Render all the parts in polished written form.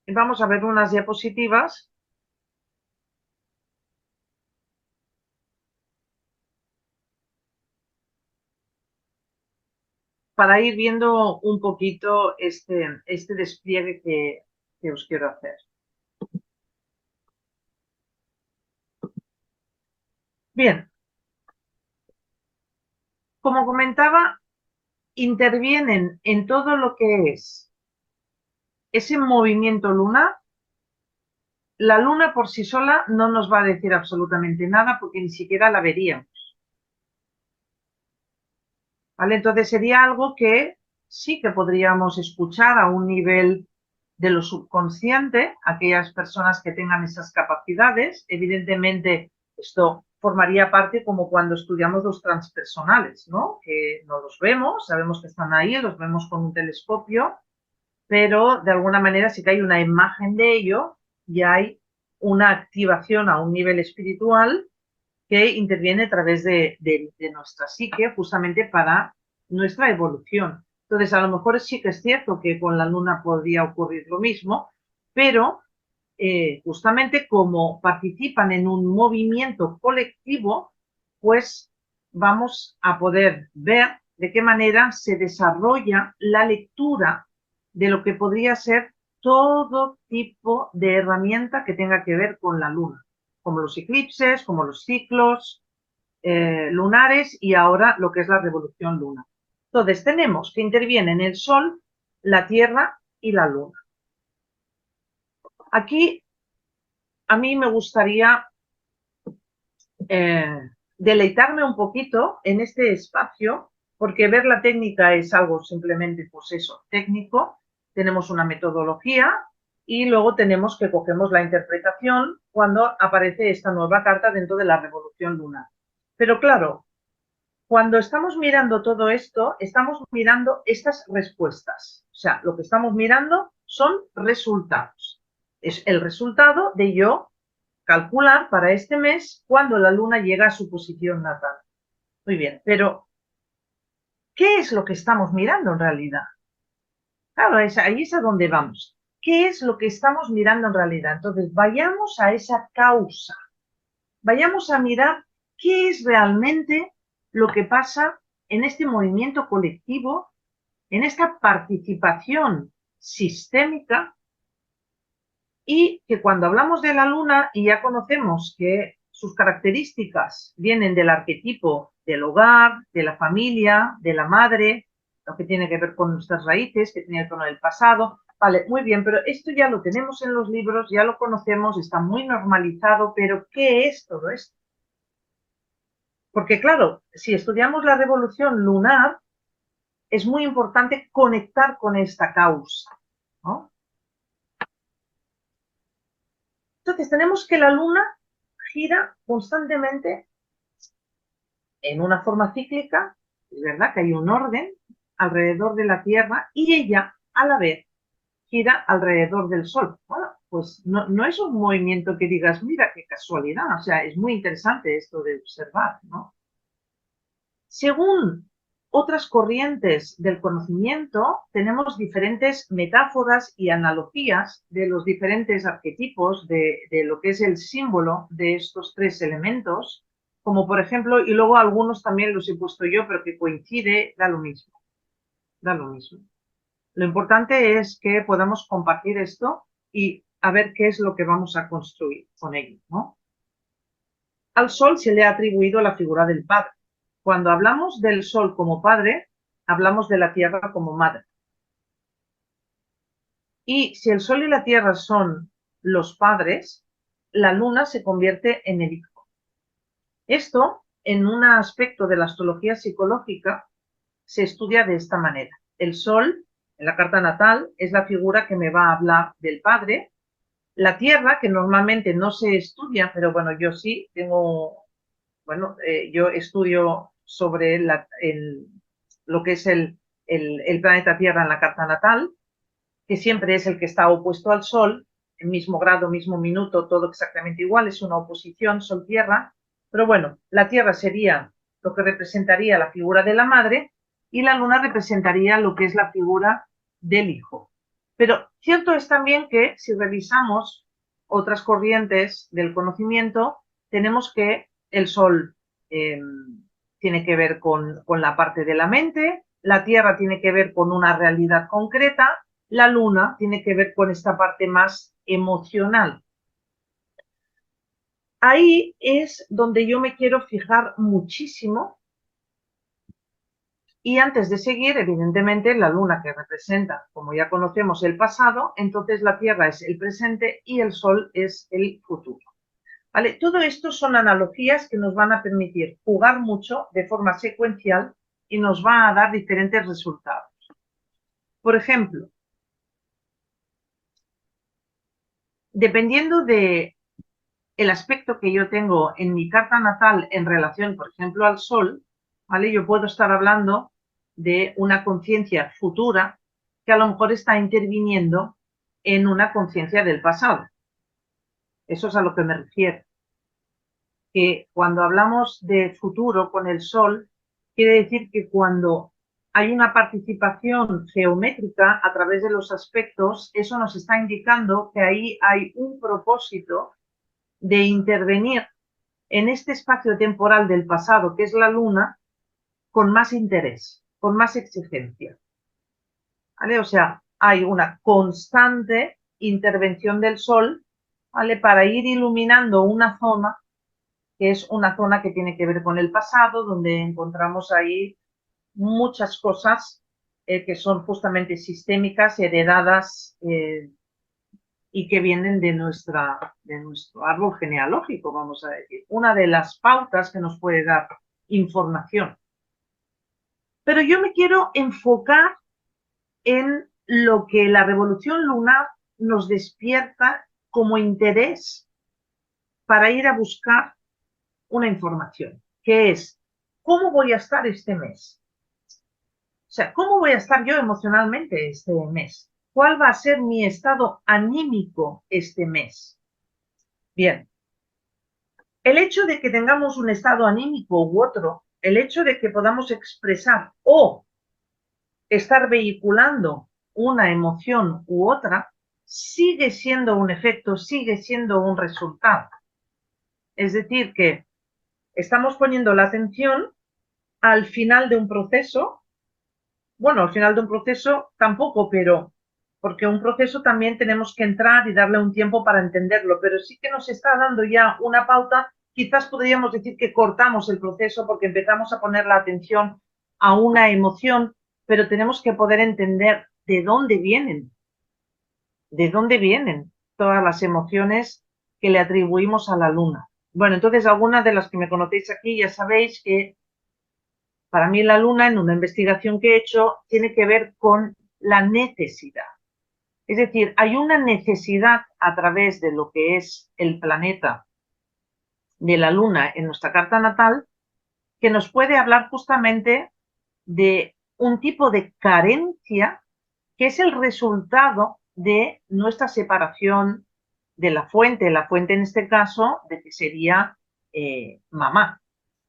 Vamos a ver unas diapositivas para ir viendo un poquito este despliegue que os quiero hacer. Bien, como comentaba, intervienen en todo lo que es ese movimiento lunar. La luna por sí sola no nos va a decir absolutamente nada porque ni siquiera la veríamos. ¿Vale? Entonces sería algo que sí que podríamos escuchar a un nivel de lo subconsciente, aquellas personas que tengan esas capacidades. Evidentemente, esto formaría parte como cuando estudiamos los transpersonales, ¿no? Que no los vemos, sabemos que están ahí, los vemos con un telescopio, pero de alguna manera sí que hay una imagen de ello y hay una activación a un nivel espiritual que interviene a través de nuestra psique justamente para nuestra evolución. Entonces, a lo mejor sí que es cierto que con la luna podría ocurrir lo mismo, pero justamente como participan en un movimiento colectivo, pues vamos a poder ver de qué manera se desarrolla la lectura de lo que podría ser todo tipo de herramienta que tenga que ver con la luna, como los eclipses, como los ciclos lunares y ahora lo que es la revolución lunar. Entonces tenemos que intervienen el Sol, la Tierra y la Luna. Aquí a mí me gustaría deleitarme un poquito en este espacio, porque ver la técnica es algo simplemente, pues eso, técnico. Tenemos una metodología y luego tenemos que cogemos la interpretación cuando aparece esta nueva carta dentro de la revolución lunar. Pero claro, cuando estamos mirando todo esto, estamos mirando estas respuestas. O sea, lo que estamos mirando son resultados. Es el resultado de yo calcular para este mes cuando la luna llega a su posición natal. Muy bien, pero ¿qué es lo que estamos mirando en realidad? Claro, ahí es a donde vamos. ¿Qué es lo que estamos mirando en realidad? Entonces, vayamos a esa causa. Vayamos a mirar qué es realmente lo que pasa en este movimiento colectivo, en esta participación sistémica y que cuando hablamos de la luna y ya conocemos que sus características vienen del arquetipo del hogar, de la familia, de la madre, lo que tiene que ver con nuestras raíces, que tiene que ver con el pasado. Vale, muy bien, pero esto ya lo tenemos en los libros, ya lo conocemos, está muy normalizado, pero ¿qué es todo esto? Porque claro, si estudiamos la revolución lunar, es muy importante conectar con esta causa, ¿no? Entonces tenemos que la luna gira constantemente en una forma cíclica, es verdad que hay un orden alrededor de la Tierra y ella a la vez gira alrededor del Sol. Bueno, pues no es un movimiento que digas, mira qué casualidad, o sea, es muy interesante esto de observar, ¿no? Según otras corrientes del conocimiento, tenemos diferentes metáforas y analogías de los diferentes arquetipos de lo que es el símbolo de estos tres elementos, como por ejemplo, y luego algunos también los he puesto yo, pero que coincide, da lo mismo, da lo mismo. Lo importante es que podamos compartir esto y a ver qué es lo que vamos a construir con ello, ¿no? Al sol se le ha atribuido la figura del padre. Cuando hablamos del sol como padre, hablamos de la tierra como madre. Y si el sol y la tierra son los padres, la luna se convierte en el hijo. Esto, en un aspecto de la astrología psicológica, se estudia de esta manera. El sol, en la carta natal, es la figura que me va a hablar del padre. La tierra, que normalmente no se estudia, pero bueno, yo sí tengo bueno, yo estudio sobre lo que es el planeta Tierra en la carta natal, que siempre es el que está opuesto al Sol, el mismo grado, mismo minuto, todo exactamente igual, es una oposición Sol-Tierra, pero bueno, la Tierra sería lo que representaría la figura de la madre y la Luna representaría lo que es la figura del hijo. Pero cierto es también que si revisamos otras corrientes del conocimiento, tenemos que el Sol tiene que ver con la parte de la mente, la Tierra tiene que ver con una realidad concreta, la Luna tiene que ver con esta parte más emocional. Ahí es donde yo me quiero fijar muchísimo. Y antes de seguir, evidentemente, la luna que representa, como ya conocemos, el pasado, entonces la Tierra es el presente y el Sol es el futuro. ¿Vale? Todo esto son analogías que nos van a permitir jugar mucho de forma secuencial y nos va a dar diferentes resultados. Por ejemplo, dependiendo de el aspecto que yo tengo en mi carta natal en relación, por ejemplo, al Sol, ¿vale? Yo puedo estar hablando de una conciencia futura que a lo mejor está interviniendo en una conciencia del pasado. Eso es a lo que me refiero. Que cuando hablamos de futuro con el Sol, quiere decir que cuando hay una participación geométrica a través de los aspectos, eso nos está indicando que ahí hay un propósito de intervenir en este espacio temporal del pasado, que es la Luna, con más interés, con más exigencia. ¿Vale? O sea, hay una constante intervención del Sol, ¿vale? Para ir iluminando una zona, que es una zona que tiene que ver con el pasado, donde encontramos ahí muchas cosas que son justamente sistémicas, heredadas y que vienen de nuestro árbol genealógico, vamos a decir. Una de las pautas que nos puede dar información. Pero yo me quiero enfocar en lo que la revolución lunar nos despierta como interés para ir a buscar una información, que es, ¿cómo voy a estar este mes? O sea, ¿cómo voy a estar yo emocionalmente este mes? ¿Cuál va a ser mi estado anímico este mes? Bien, el hecho de que tengamos un estado anímico u otro, el hecho de que podamos expresar o estar vehiculando una emoción u otra, sigue siendo un efecto, sigue siendo un resultado. Es decir, que estamos poniendo la atención al final de un proceso. Bueno, al final de un proceso tampoco, pero porque un proceso también tenemos que entrar y darle un tiempo para entenderlo, pero sí que nos está dando ya una pauta. Quizás podríamos decir que cortamos el proceso porque empezamos a poner la atención a una emoción, pero tenemos que poder entender de dónde vienen todas las emociones que le atribuimos a la luna. Bueno, entonces algunas de las que me conocéis aquí ya sabéis que para mí la luna, en una investigación que he hecho, tiene que ver con la necesidad. Es decir, hay una necesidad a través de lo que es el planeta de la luna en nuestra carta natal que nos puede hablar justamente de un tipo de carencia que es el resultado de nuestra separación de la fuente en este caso, de que sería mamá,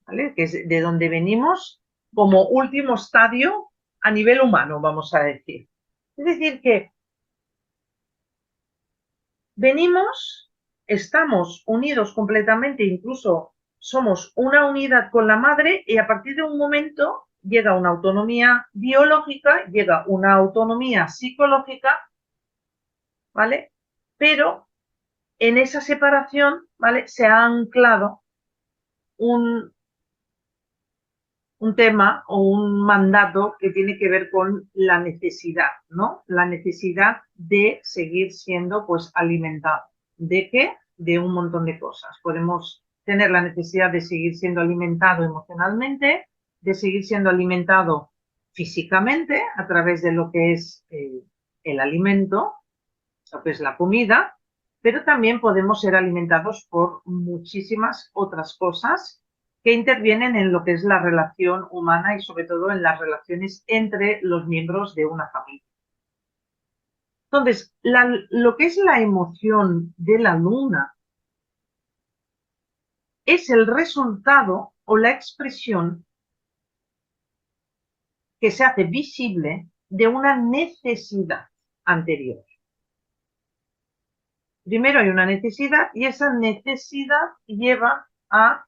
¿vale? Que es de donde venimos como último estadio a nivel humano, vamos a decir. Es decir, que venimos, estamos unidos completamente, incluso somos una unidad con la madre y a partir de un momento llega una autonomía biológica, llega una autonomía psicológica, ¿vale? Pero en esa separación, ¿vale? Se ha anclado un tema o un mandato que tiene que ver con la necesidad, ¿no? La necesidad de seguir siendo, pues, alimentado. ¿De qué? De un montón de cosas. Podemos tener la necesidad de seguir siendo alimentado emocionalmente, de seguir siendo alimentado físicamente a través de lo que es el alimento, lo que es la comida, pero también podemos ser alimentados por muchísimas otras cosas que intervienen en lo que es la relación humana y sobre todo en las relaciones entre los miembros de una familia. Entonces, lo que es la emoción de la luna es el resultado o la expresión que se hace visible de una necesidad. anterior. Primero hay una necesidad y esa necesidad lleva a,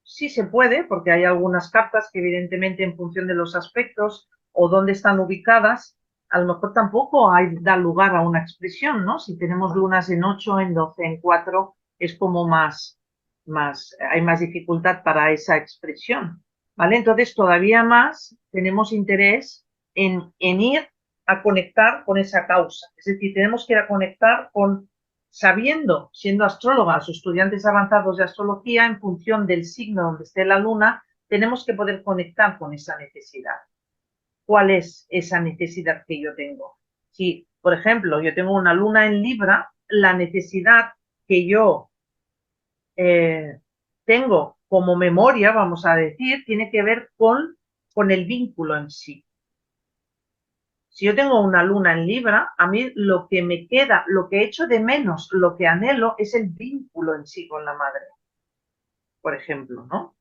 si se puede, porque hay algunas cartas que evidentemente en función de los aspectos o dónde están ubicadas, a lo mejor tampoco da lugar a una expresión, ¿no? Si tenemos lunas en 8, en 12, en 4, es como hay más dificultad para esa expresión, ¿vale? Entonces todavía más tenemos interés en ir a conectar con esa causa. Es decir, tenemos que ir a conectar con, sabiendo, siendo astrólogas o estudiantes avanzados de astrología, en función del signo donde esté la luna, tenemos que poder conectar con esa necesidad. ¿Cuál es esa necesidad que yo tengo? Si, por ejemplo, yo tengo una luna en Libra, la necesidad que yo tengo como memoria, vamos a decir, tiene que ver con el vínculo en sí. Si yo tengo una luna en Libra, a mí lo que me queda, lo que echo de menos, lo que anhelo, es el vínculo en sí con la madre, por ejemplo, ¿no?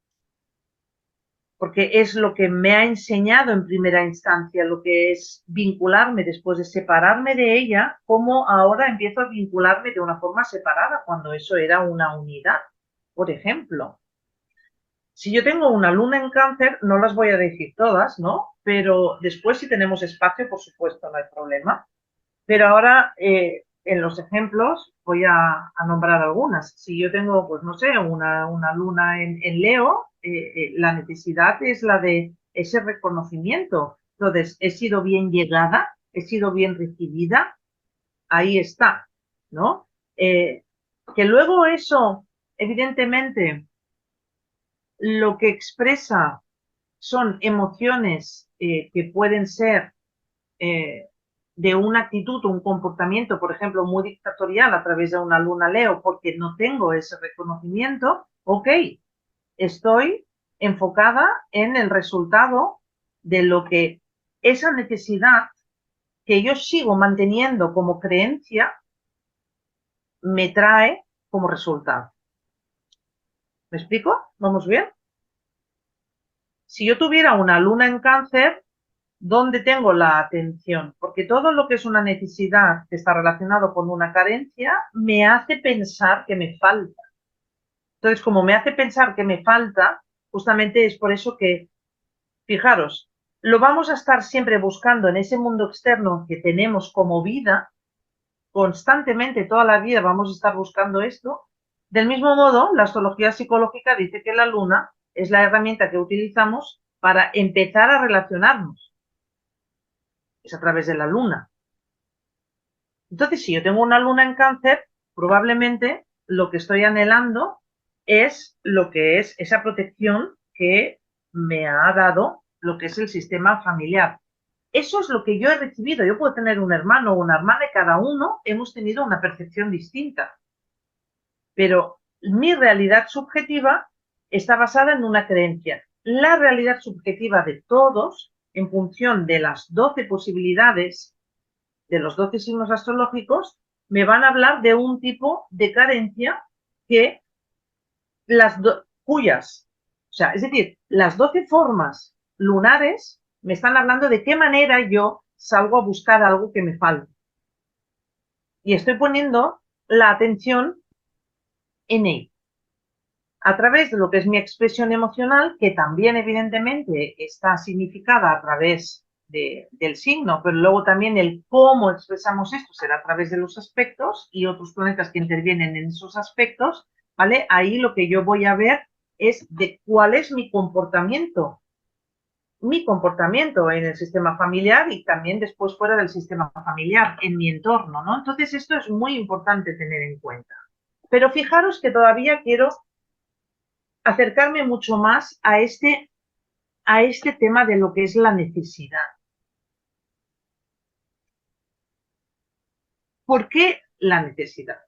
Porque es lo que me ha enseñado en primera instancia, lo que es vincularme después de separarme de ella, como ahora empiezo a vincularme de una forma separada, cuando eso era una unidad, por ejemplo. Si yo tengo una luna en Cáncer, no las voy a decir todas, ¿no? Pero después, si tenemos espacio, por supuesto, no hay problema. Pero ahora, en los ejemplos, voy a nombrar algunas. Si yo tengo, pues no sé, una luna en Leo, la necesidad es la de ese reconocimiento. Entonces, he sido bien llegada, he sido bien recibida, ahí está, ¿no? Que luego eso, evidentemente, lo que expresa son emociones que pueden ser de una actitud o un comportamiento, por ejemplo, muy dictatorial a través de una luna Leo, porque no tengo ese reconocimiento, ok, estoy enfocada en el resultado de lo que esa necesidad que yo sigo manteniendo como creencia me trae como resultado. ¿Me explico? ¿Vamos bien? Si yo tuviera una luna en Cáncer, ¿dónde tengo la atención? Porque todo lo que es una necesidad que está relacionado con una carencia me hace pensar que me falta. Entonces, como me hace pensar que me falta, justamente es por eso que, fijaros, lo vamos a estar siempre buscando en ese mundo externo que tenemos como vida, constantemente, toda la vida vamos a estar buscando esto. Del mismo modo, la astrología psicológica dice que la luna es la herramienta que utilizamos para empezar a relacionarnos. Es a través de la luna. Entonces, si yo tengo una luna en Cáncer, probablemente lo que estoy anhelando es lo que es esa protección que me ha dado lo que es el sistema familiar. Eso es lo que yo he recibido. Yo puedo tener un hermano o una hermana y cada uno hemos tenido una percepción distinta. Pero mi realidad subjetiva está basada en una creencia. La realidad subjetiva de todos, en función de las 12 posibilidades de los 12 signos astrológicos, me van a hablar de un tipo de carencia que cuyas, o sea, es decir, las 12 formas lunares me están hablando de qué manera yo salgo a buscar algo que me falta. Y estoy poniendo la atención en ello. A través de lo que es mi expresión emocional, que también evidentemente está significada a través del signo, pero luego también el cómo expresamos esto será a través de los aspectos y otros planetas que intervienen en esos aspectos, ¿vale? Ahí lo que yo voy a ver es de cuál es mi comportamiento en el sistema familiar y también después fuera del sistema familiar, en mi entorno, ¿no? Entonces esto es muy importante tener en cuenta. Pero fijaros que todavía quiero acercarme mucho más a este tema de lo que es la necesidad. ¿Por qué la necesidad?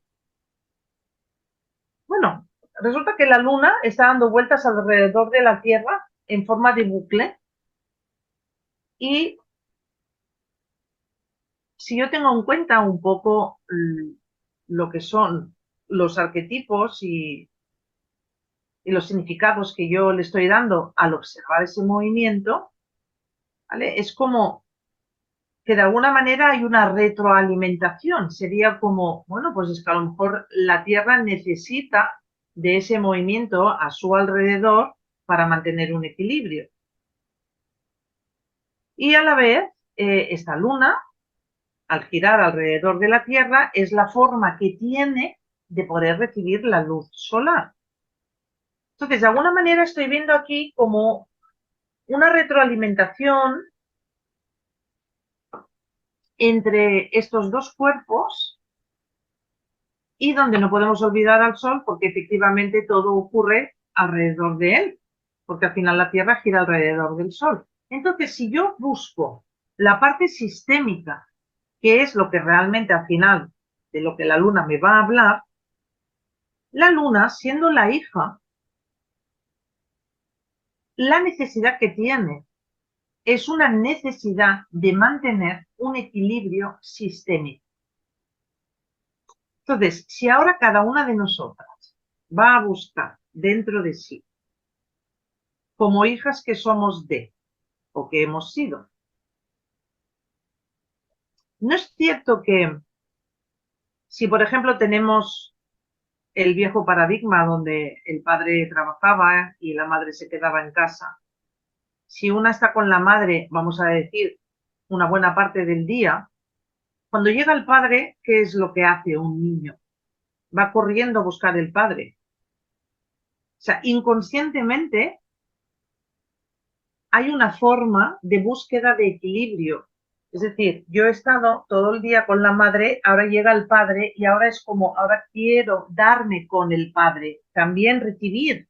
Bueno, resulta que la Luna está dando vueltas alrededor de la Tierra en forma de bucle y si yo tengo en cuenta un poco lo que son los arquetipos y los significados que yo le estoy dando al observar ese movimiento, ¿vale? Es como que de alguna manera hay una retroalimentación. Sería como, bueno, pues es que a lo mejor la Tierra necesita de ese movimiento a su alrededor para mantener un equilibrio. Y a la vez, esta Luna, al girar alrededor de la Tierra, es la forma que tiene de poder recibir la luz solar. Entonces, de alguna manera estoy viendo aquí como una retroalimentación entre estos dos cuerpos y donde no podemos olvidar al Sol porque efectivamente todo ocurre alrededor de él, porque al final la Tierra gira alrededor del Sol. Entonces, si yo busco la parte sistémica, que es lo que realmente al final de lo que la Luna me va a hablar, la Luna, siendo la hija, la necesidad que tiene es una necesidad de mantener un equilibrio sistémico. Entonces, si ahora cada una de nosotras va a buscar dentro de sí, como hijas que somos de, o que hemos sido, no es cierto que si, por ejemplo, tenemos el viejo paradigma donde el padre trabajaba y la madre se quedaba en casa, si una está con la madre, vamos a decir, una buena parte del día, cuando llega el padre, ¿qué es lo que hace un niño? Va corriendo a buscar el padre. O sea, inconscientemente hay una forma de búsqueda de equilibrio. Es decir, yo he estado todo el día con la madre, ahora llega el padre y ahora es como, ahora quiero darme con el padre, también recibir,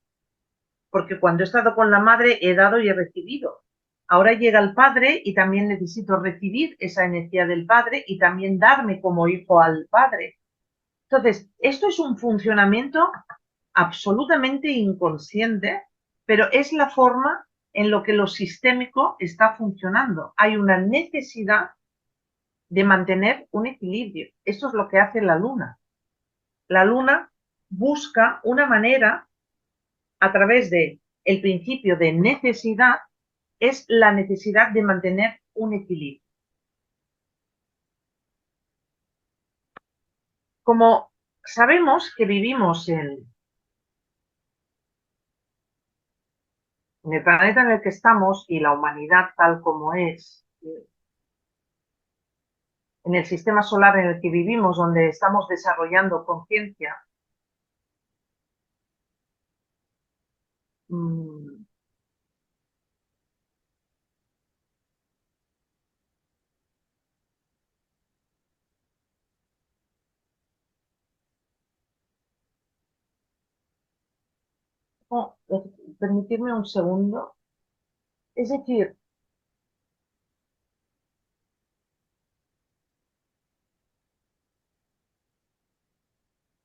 porque cuando he estado con la madre he dado y he recibido. Ahora llega el padre y también necesito recibir esa energía del padre y también darme como hijo al padre. Entonces, esto es un funcionamiento absolutamente inconsciente, pero es la forma en lo que lo sistémico está funcionando. Hay una necesidad de mantener un equilibrio. Esto es lo que hace la Luna. La Luna busca una manera a través de el principio de necesidad, es la necesidad de mantener un equilibrio. Como sabemos que vivimos en el planeta en el que estamos y la humanidad tal como es, en el sistema solar en el que vivimos, donde estamos desarrollando conciencia, mmm, oh, permitirme un segundo. Es decir,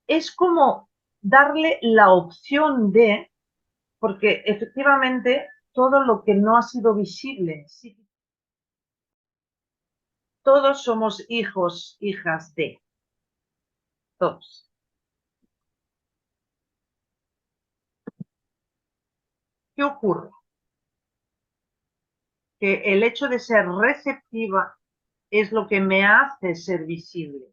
es como darle la opción de, porque efectivamente todo lo que no ha sido visible, sí, todos somos hijos, hijas de, todos. ¿Qué ocurre? Que el hecho de ser receptiva es lo que me hace ser visible.